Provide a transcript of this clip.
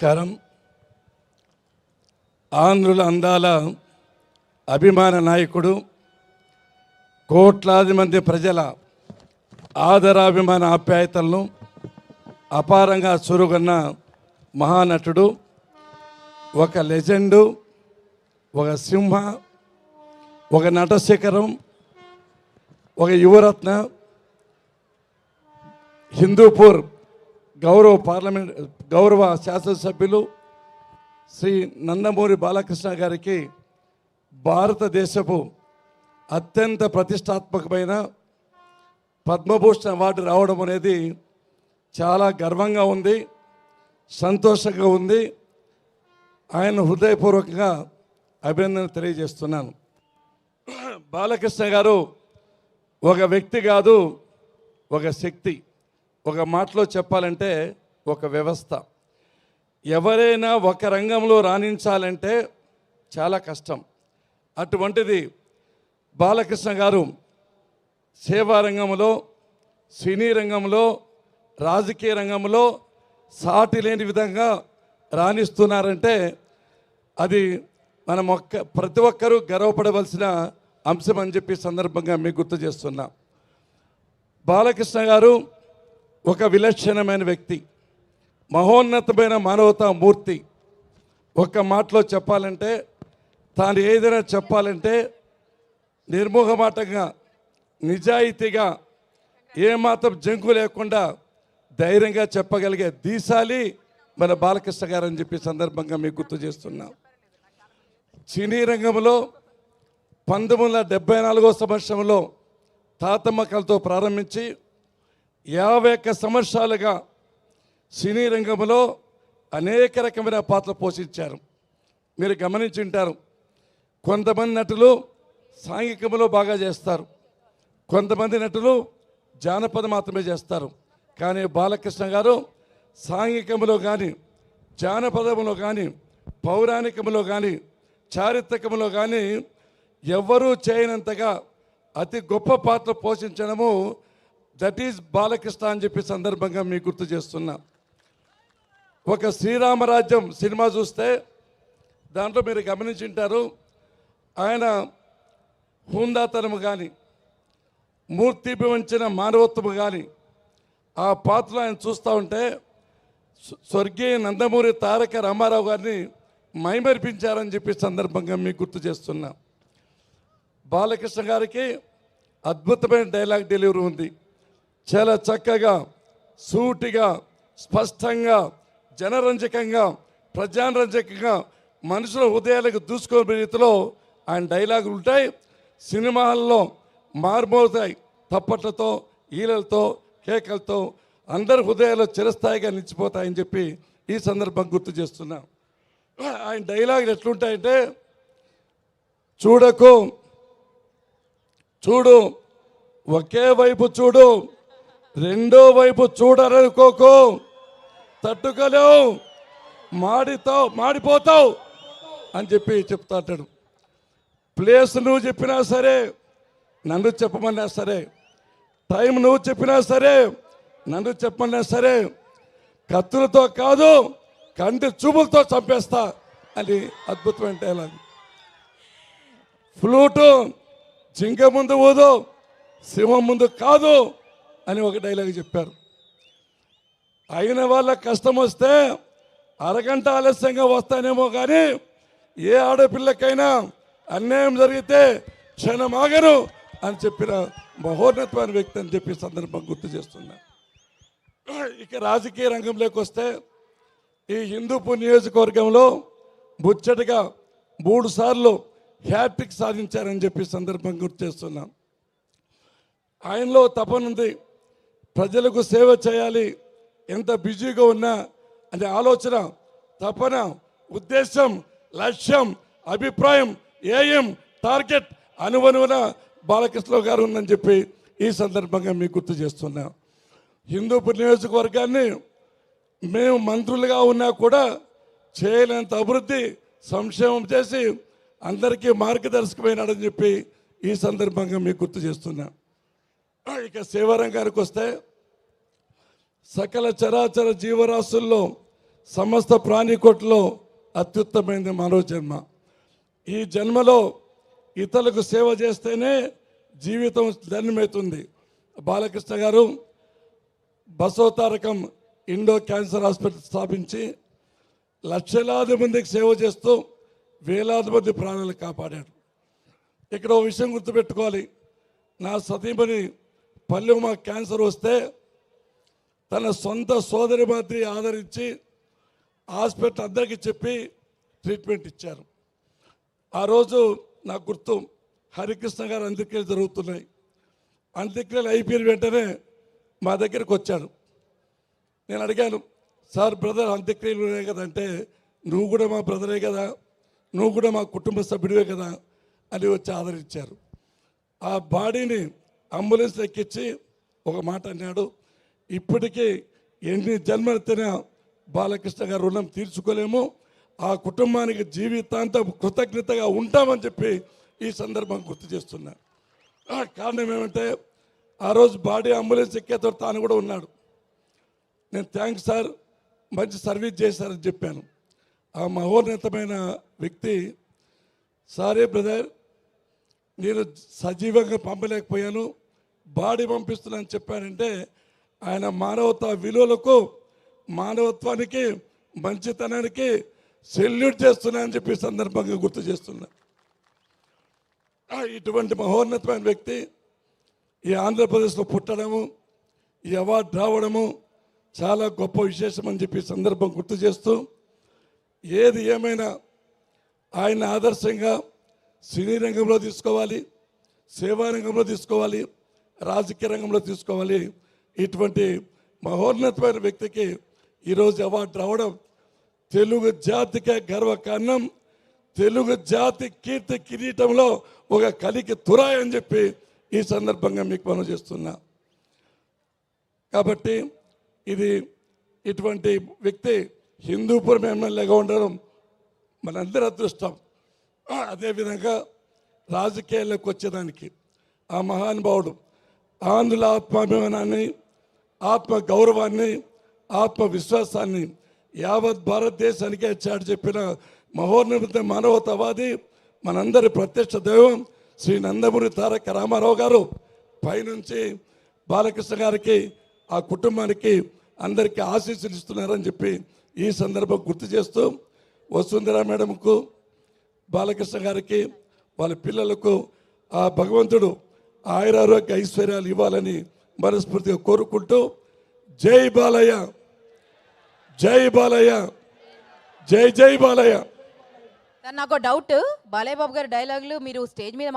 నమస్కారం. ఆంధ్రుల అందాల అభిమాన నాయకుడు, కోట్లాది మంది ప్రజల ఆదరాభిమాన ఆప్యాయతలను అపారంగా చురుగొన్న మహానటుడు, ఒక లెజెండు, ఒక సింహ, ఒక నటశిఖరం, ఒక యువరత్న, హిందూపూర్ గౌరవ శాసనసభ్యులు శ్రీ నందమూరి బాలకృష్ణ గారికి భారతదేశపు అత్యంత ప్రతిష్టాత్మకమైన పద్మభూషణ్ అవార్డు రావడం అనేది చాలా గర్వంగా ఉంది, సంతోషంగా ఉంది. ఆయన హృదయపూర్వకంగా అభినందనలు తెలియజేస్తున్నాను. బాలకృష్ణ గారు ఒక వ్యక్తి కాదు, ఒక శక్తి. ఒక మాటలో చెప్పాలంటే ఒక వ్యవస్థ. ఎవరైనా ఒక రంగంలో రాణించాలంటే చాలా కష్టం. అటువంటిది బాలకృష్ణ గారు సేవా రంగంలో, సినీ రంగంలో, రాజకీయ రంగంలో సాటి లేని విధంగా రాణిస్తున్నారంటే అది మనం ప్రతి ఒక్కరూ గర్వపడవలసిన అంశం అని చెప్పి సందర్భంగా మీకు గుర్తు చేస్తున్నా. బాలకృష్ణ గారు ఒక విలక్షణమైన వ్యక్తి, మహోన్నతమైన మానవతా మూర్తి. ఒక్క మాటలో చెప్పాలంటే, తాను ఏదైనా చెప్పాలంటే నిర్మోహమాటంగా, నిజాయితీగా, ఏమాత్రం జంకు లేకుండా ధైర్యంగా చెప్పగలిగే దీశాలి మన బాలకృష్ణ గారు అని చెప్పి సందర్భంగా మీకు గుర్తు చేస్తున్నాం. సినీ రంగంలో 1974 సంవత్సరంలో తాతమ్మ కళతో ప్రారంభించి 51 సంవత్సరాలుగా సినీ రంగంలో అనేక రకమైన పాత్రలు పోషించారు. మీరు గమనించి ఉంటారు, కొంతమంది నటులు సాంఘికంలో బాగా చేస్తారు, కొంతమంది నటులు జానపదం మాత్రమే చేస్తారు. కానీ బాలకృష్ణ గారు సాంఘికంలో కానీ, జానపదంలో కానీ, పౌరాణికంలో కానీ, చారిత్రకంలో కానీ ఎవ్వరూ చేయనంతగా అతి గొప్ప పాత్ర పోషించడము దట్ ఈజ్ బాలకృష్ణ అని చెప్పి సందర్భంగా మీకు గుర్తు చేస్తున్నా. ఒక శ్రీరామరాజ్యం సినిమా చూస్తే దాంట్లో మీరు గమనించుంటారు, ఆయన హుందాతనము కానీ, మూర్తిపై ఉంచిన మానవత్వము కానీ ఆ పాత్రలో ఆయన చూస్తూ ఉంటే స్వర్గీయ నందమూరి తారక రామారావు గారిని మైమరిపించారని చెప్పి సందర్భంగా మీకు గుర్తు చేస్తున్నా. బాలకృష్ణ గారికి అద్భుతమైన డైలాగ్ డెలివరీ ఉంది. చాలా చక్కగా, సూటిగా, స్పష్టంగా, జనరంజకంగా, ప్రజారంజకంగా, మనుషుల హృదయాలకు దూసుకునే రీతిలో ఆయన డైలాగులు ఉంటాయి. సినిమాల్లో మార్మోతాయి తప్పట్లతో, ఈలలతో, కేకలతో అందరి హృదయాల్లో చిరస్థాయిగా నిలిచిపోతాయని చెప్పి ఈ సందర్భంగా గుర్తు చేస్తున్నా. ఆయన డైలాగులు ఎట్లుంటాయంటే, చూడకు, చూడు, ఒకే వైపు చూడు, రెండో వైపు చూడరనుకోకు, తట్టుకోలేవు, మాడిపోతావు అని చెప్పి చెప్తాడు. ప్లేస్ నువ్వు చెప్పినా సరే, నన్ను చెప్పమన్నా సరే, టైం నువ్వు చెప్పినా సరే, నన్ను చెప్పమన్నా సరే, కత్తులతో కాదు కంటి చూపులతో చంపేస్తా అని అద్భుతమైన డైలాగ్. ఫ్లూటు జింక ముందు ఊదు, సింహం ముందు కాదు అని ఒక డైలాగ్ చెప్పారు. అయిన వాళ్ళ కష్టం వస్తే అరగంట ఆలస్యంగా వస్తానేమో కానీ ఏ ఆడపిల్లకైనా అన్యాయం జరిగితే క్షణం ఆగను అని చెప్పిన మహోన్నతమైన వ్యక్తి అని చెప్పి సందర్భం గుర్తు చేస్తున్నా. ఇక రాజకీయ రంగంలోకి వస్తే ఈ హిందూపూర్ నియోజకవర్గంలో ముచ్చటగా 3 సార్లు హ్యాట్రిక్ సాధించారని చెప్పి సందర్భం గుర్తు చేస్తున్నాం. ఆయనలో తపన ఉంది, ప్రజలకు సేవ చేయాలి, ఎంత బిజీగా ఉన్నా అనే ఆలోచన, తపన, ఉద్దేశం, లక్ష్యం, అభిప్రాయం, ఏఎం, టార్గెట్ అనువనువున బాలకృష్ణ గారు ఉందని చెప్పి ఈ సందర్భంగా మీకు గుర్తు చేస్తున్నా. హిందూపూర్ నియోజకవర్గాన్ని మేము మంత్రులుగా ఉన్నా కూడా చేయలేనంత అభివృద్ధి, సంక్షేమం చేసి అందరికీ మార్గదర్శకమైనాడని చెప్పి ఈ సందర్భంగా మీకు గుర్తు చేస్తున్నా. ఇక సేవారంగానికి వస్తే సకల చరాచర జీవరాశుల్లో సమస్త ప్రాణికోటిలో అత్యుత్తమైనది మానవ జన్మ. ఈ జన్మలో ఇతరులకు సేవ చేస్తేనే జీవితం ధన్యమవుతుంది. బాలకృష్ణ గారు బసవతారకం ఇండో క్యాన్సర్ హాస్పిటల్ స్థాపించి లక్షలాది మందికి సేవ చేస్తూ వేలాది మంది ప్రాణాలు కాపాడాడు. ఇక్కడ ఒక విషయం గుర్తుపెట్టుకోవాలి. నా సతీమణి పల్లెమ్మ క్యాన్సర్ వస్తే తన సొంత సోదరి మాదిరి ఆదరించి హాస్పిటల్ అందరికీ చెప్పి ట్రీట్మెంట్ ఇచ్చారు. ఆ రోజు నాకు గుర్తు, హరికృష్ణ గారు అంత్యక్రియలు జరుగుతున్నాయి. అంత్యక్రియలు అయిపోయిన వెంటనే మా దగ్గరికి వచ్చాడు. నేను అడిగాను, సార్ బ్రదర్ అంత్యక్రియలు ఉన్నాయి కదంటే, నువ్వు కూడా మా బ్రదరే కదా, నువ్వు కూడా మా కుటుంబ సభ్యుడివే కదా అని వచ్చి ఆదరించారు. ఆ బాడీని అంబులెన్స్ ఎక్కించి ఒక మాట అన్నాడు, ఇప్పటికీ ఎన్ని జన్మలెత్తినా బాలకృష్ణ గారు రుణం తీర్చుకోలేము, ఆ కుటుంబానికి జీవితాంతం కృతజ్ఞతగా ఉంటామని చెప్పి ఈ సందర్భం గుర్తు చేస్తున్నా. కారణం ఏమంటే ఆ రోజు బాడీ అంబులెన్స్ ఎక్కేతో తాను కూడా ఉన్నాడు. నేను థ్యాంక్స్ సార్, మంచి సర్వీస్ చేశారని చెప్పాను. ఆ మహోన్నతమైన వ్యక్తి, సారీ బ్రదర్ నేను సజీవంగా పంపలేకపోయాను, బాడీ పంపిస్తున్నానని చెప్పానంటే ఆయన మానవతా విలువలకు, మానవత్వానికి, మంచితనానికి సెల్యూట్ చేస్తున్నానని చెప్పి సందర్భంగా గుర్తు చేస్తున్నా. ఇటువంటి మహోన్నతమైన వ్యక్తి ఈ ఆంధ్రప్రదేశ్లో పుట్టడము, ఈ అవార్డు రావడము చాలా గొప్ప విశేషం అని చెప్పి సందర్భం గుర్తు చేస్తూ, ఏది ఏమైనా ఆయన ఆదర్శంగా సినీ రంగంలో తీసుకోవాలి, సేవా రంగంలో తీసుకోవాలి, రాజకీయ రంగంలో తీసుకోవాలి. ఇటువంటి మహోన్నతమైన వ్యక్తికి ఈరోజు అవార్డు రావడం తెలుగు జాతికే గర్వకారణం, తెలుగు జాతి కీర్తి కిరీటంలో ఒక కలికి తురాయి అని చెప్పి ఈ సందర్భంగా మీకు మనం చేస్తున్నా. కాబట్టి ఇది ఇటువంటి వ్యక్తి హిందూపురం ఎమ్మెల్యేగా ఉండడం మనందరి అదృష్టం. అదేవిధంగా రాజకీయాల్లోకి వచ్చేదానికి ఆ మహానుభావుడు ఆంధ్రుల ఆత్మాభిమానాన్ని, ఆత్మ గౌరవాన్ని, ఆత్మవిశ్వాసాన్ని యావత్ భారతదేశానికే చాటి చెప్పిన మహోన్నత మానవతావాది, మనందరి ప్రత్యక్ష దైవం శ్రీ నందమూరి తారక రామారావు గారు పైనుంచి బాలకృష్ణ గారికి, ఆ కుటుంబానికి అందరికీ ఆశీస్సులు ఇస్తున్నారని చెప్పి ఈ సందర్భం గుర్తు చేస్తూ, వసుంధరా మేడంకు, బాలకృష్ణ గారికి, వాళ్ళ పిల్లలకు ఆ భగవంతుడు ఆయురారోగ్య ఐశ్వర్యాలు ఇవ్వాలని మనస్ఫూర్తిగా కోరుకుంటూ, జై బాలయ్య, జై బాలయ్య, జై జై బాలయ్య. నాకు డౌట్, బాలయ్య బాబు గారి డైలాగులు మీరు స్టేజ్ మీద